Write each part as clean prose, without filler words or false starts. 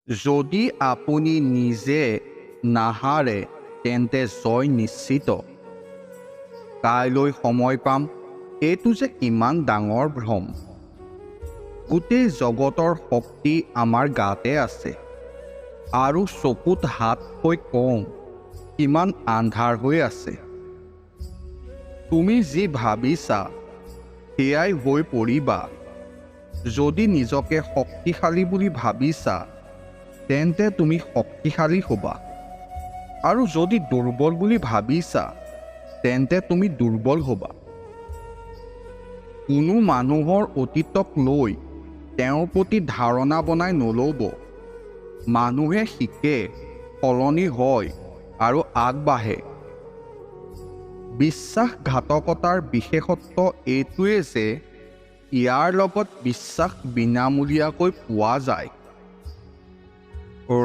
যদি আপুনি নিজে নাহাৰে তেন্তে জয় নিশ্চিত। কাইলৈ সময় পাম, এইটো যে কিমান ডাঙৰ ভ্ৰম। গোটেই জগতৰ শক্তি আমাৰ গাতে আছে, আৰু চকুত হাত হৈ কওঁ কিমান আন্ধাৰ হৈ আছে। তুমি যি ভাবিছা সেয়াই হৈ পৰিবা। যদি নিজকে শক্তিশালী বুলি ভাবিছা তেন্তে তুমি শক্তিশালী হ'বা, আৰু যদি দুৰ্বল বুলি ভাবিছা তেন্তে তুমি দুৰ্বল হ'বা। কোনো মানুহৰ অতীতক লৈ তেওঁৰ প্ৰতি ধাৰণা বনাই নল'ব। মানুহে শিকে, সলনি হয় আৰু আগবাঢ়ে। বিশ্বাসঘাতকতাৰ বিশেষত্ব এইটোৱে যে ইয়াৰ লগত বিশ্বাস বিনামূলীয়াকৈ পোৱা যায়।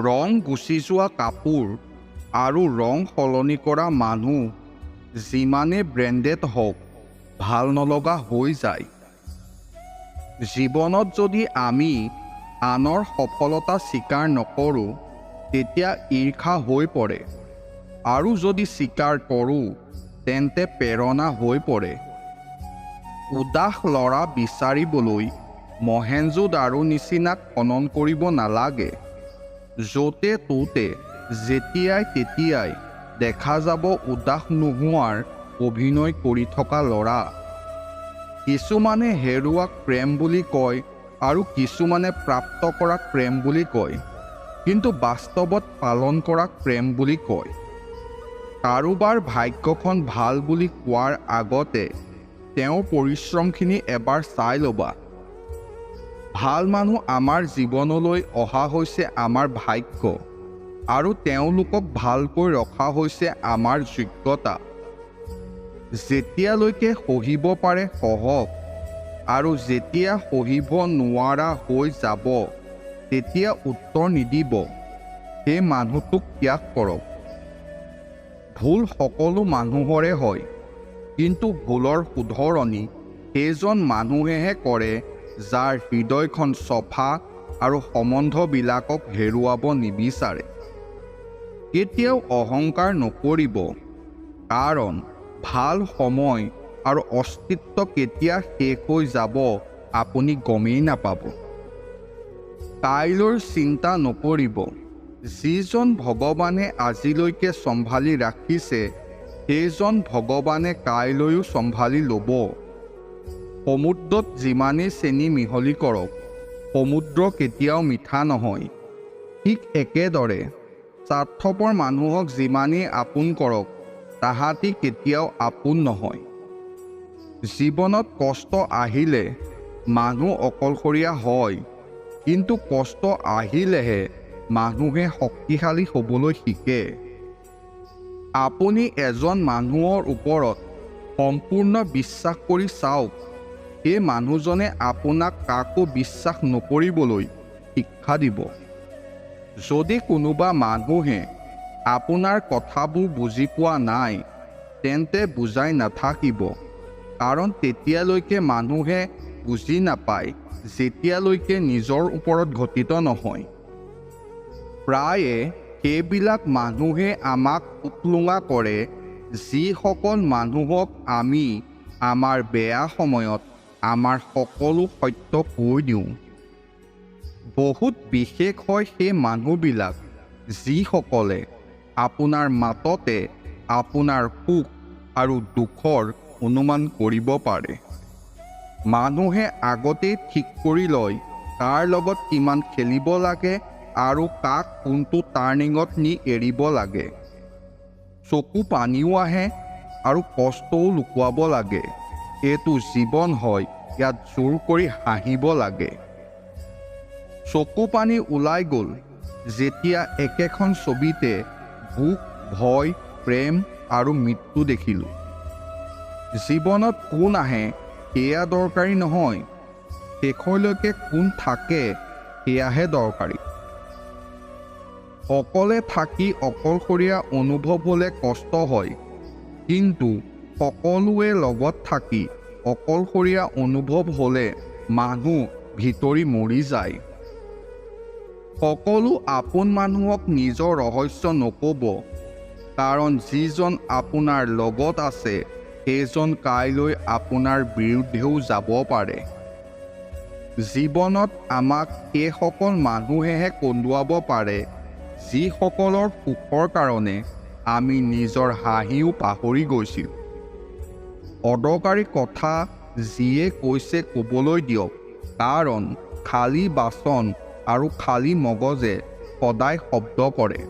ৰং গুচি যোৱা কাপোৰ আৰু ৰং সলনি কৰা মানুহ যিমানে ব্ৰেণ্ডেড হওক ভাল নলগা হৈ যায়। জীৱনত যদি আমি আনৰ সফলতা স্বীকাৰ নকৰোঁ তেতিয়া ঈৰ্ষা হৈ পৰে, আৰু যদি স্বীকাৰ কৰোঁ তেন্তে প্ৰেৰণা হৈ পৰে। উদাস ল'ৰা বিচাৰিবলৈ মহেঞ্জোদাৰো নিচিনা খনন কৰিব নালাগে। য'তে ত'তে যেতিয়াই তেতিয়াই দেখা যাব উদাস নোহোৱাৰ অভিনয় কৰি থকা ল'ৰা। কিছুমানে হেৰুৱাক প্ৰেম বুলি কয় আৰু কিছুমানে প্ৰাপ্ত কৰাক প্ৰেম বুলি কয়, কিন্তু বাস্তৱত পালন কৰাক প্ৰেম বুলি কয়। কাৰোবাৰ ভাগ্যখন ভাল বুলি কোৱাৰ আগতে তেওঁৰ পৰিশ্ৰমখিনি এবাৰ চাই ল'বা। ভাল মানুহ আমাৰ জীৱনলৈ অহা হৈছে আমাৰ ভাগ্য, আৰু তেওঁলোকক ভালকৈ ৰখা হৈছে আমাৰ যোগ্যতা। যেতিয়ালৈকে সহিব পাৰে সহক, আৰু যেতিয়া সহিব নোৱাৰা হৈ যাব তেতিয়া উত্তৰ নিদিব, সেই মানুহটোক ত্যাগ কৰক। ভুল সকলো মানুহৰে হয়, কিন্তু ভুলৰ শুধৰণি সেইজন মানুহেহে কৰে যাৰ হৃদয়খন চফা আৰু সম্বন্ধবিলাকক হেৰুৱাব নিবিচাৰে। কেতিয়াও অহংকাৰ নকৰিব, কাৰণ ভাল সময় আৰু অস্তিত্ব কেতিয়া শেষ হৈ যাব আপুনি গমেই নাপাব। কাইলৈৰ চিন্তা নকৰিব। যিজন ভগৱানে আজিলৈকে চম্ভালি ৰাখিছে সেইজন ভগৱানে কাইলৈও চম্ভালি ল'ব। সমুদ্ৰত যিমানেই চেনি মিহলি কৰক সমুদ্ৰ কেতিয়াও মিঠা নহয়। ঠিক একেদৰে স্বাৰ্থপৰ মানুহক যিমানেই আপোন কৰক তাহাঁতি কেতিয়াও আপোন নহয়। জীৱনত কষ্ট আহিলে মানুহ অকলশৰীয়া হয়, কিন্তু কষ্ট আহিলেহে মানুহে শক্তিশালী হ'বলৈ শিকে। আপুনি এজন মানুহৰ ওপৰত সম্পূৰ্ণ বিশ্বাস কৰি চাওক, সেই মানুহজনে আপোনাক কাকো বিশ্বাস নকৰিবলৈ শিক্ষা দিব। যদি কোনোবা মানুহে আপোনাৰ কথাবোৰ বুজি পোৱা নাই তেন্তে বুজাই নাথাকিব, কাৰণ তেতিয়ালৈকে মানুহে বুজি নাপায় যেতিয়ালৈকে নিজৰ ওপৰত ঘটিত নহয়। প্ৰায়ে সেইবিলাক মানুহে আমাক উপলুঙা কৰে যিসকল মানুহক আমি আমাৰ বেয়া সময়ত আমাৰ সকলো সত্য কৈ দিওঁ। বহুত বিশেষ হয় সেই মানুহবিলাক যিসকলে আপোনাৰ মাততে আপোনাৰ সুখ আৰু দুখৰ অনুমান কৰিব পাৰে। মানুহে আগতেই ঠিক কৰি লয় কাৰ লগত কিমান খেলিব লাগে আৰু কাক কোনটো টাৰ্ণিঙত নি এৰিব লাগে। চকু পানীও আহে আৰু কষ্টও লুকুৱাব লাগে। এইটো জীৱন হয়, ইয়াত জোৰ কৰি হাঁহিব লাগে। চকু পানী ওলাই গ'ল যেতিয়া একেখন ছবিতে দুখ, ভয়, প্ৰেম আৰু মৃত্যু দেখিলোঁ। জীৱনত কোন আহে সেয়া দৰকাৰী নহয়, শেষলৈকে কোন থাকে সেয়াহে দৰকাৰী। অকলে থাকি অকলশৰীয়া অনুভৱ হ'লে কষ্ট হয়, কিন্তু সকলোৱে লগত থাকি অকলশৰীয়া অনুভৱ হ'লে মানুহ ভিতৰি মৰি যায়। সকলো আপোন মানুহক নিজৰ ৰহস্য নক'ব, কাৰণ যিজন আপোনাৰ লগত আছে সেইজন কাইলৈ আপোনাৰ বিৰুদ্ধেও যাব পাৰে। জীৱনত আমাক সেইসকল মানুহেহে কন্দুৱাব পাৰে যিসকলৰ সুখৰ কাৰণে আমি নিজৰ হাঁহিও পাহৰি গৈছিলোঁ। অদৰকাৰী কথা যিয়ে কৈছে ক'বলৈ দিয়ক, কাৰণ খালী বাচন আৰু খালী মগজে সদায় শব্দ কৰে।